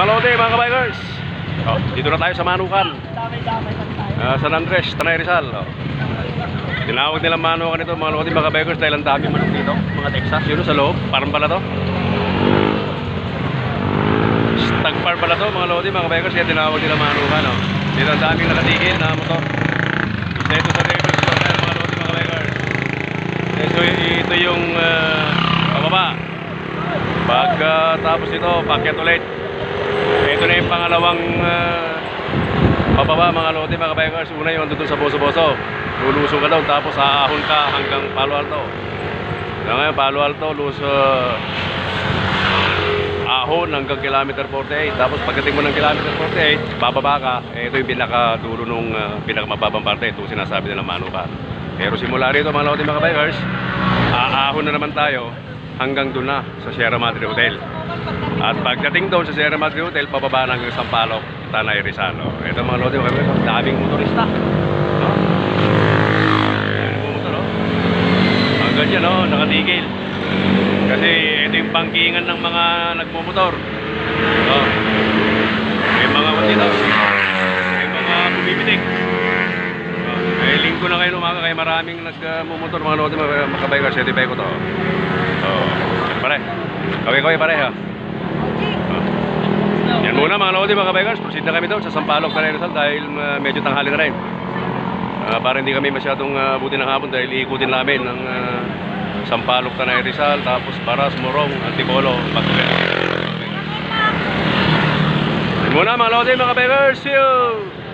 Mga lodi, mga kabikers. Dito na tayo sa Manukan. San Andres, Tanay Rizal. Tinawag nilang Manukan ito, mga lodi, mga kabikers, dahil ang dami manok dito. Mga Texas, yun sa loob. Farm pala to. Stag farm pala to, mga lodi, mga kabikers. Kaya tinawag nilang Manukan. Dito ang daming nakatigil na motor. Ito sa Rebel Store na mga lodi, mga kabikers. Ito yung pababa. Pagkatapos ito, pakyat ulit. Ito na yung pangalawang pababa, mga lodi, mga kabikers. Una yung andun sa Boso-Boso. Lulusong ka daw, tapos aahon ka hanggang Palo Alto. Ngayon, Palo Alto, ahon hanggang kilometer 48. Tapos pagdating mo ng kilometer 48, bababa ka. Ito yung pinakadulo nung pinakamababang parte. Ito sinasabi nilang Manukan. Pero simula rito, mga lodi, mga kabikers, aahon na naman tayo hanggang doon na sa Sierra Madre Hotel. At pagdating doon sa Sierra Madre Hotel, pababa ng Sampaloc, Tanay Rizal. Ito, mga lodi, mga kabikers, daming motorista. Hanggang dyan, nakatigil. Kasi ito yung bangkingan ng mga nagmumotor. May mga dito, may mga bumibitik. Linggo na kayo umaga, kaya maraming nagmumotor, mga lodi, mga kabikers. Ito yung ko to. Pare, kaway pare ha. Yan muna, mga lodi, mga kabikers. Proceed na kami doon sa Sampaloc, Tanay Rizal, dahil medyo tanghali na rin. Para hindi kami masyadong buti ng hapon, dahil iikutin namin ng Sampaloc, Tanay Rizal, tapos Baras, Morong, Antipolo, Pagkuyan. Yan muna, mga lodi, mga kabikers. See you!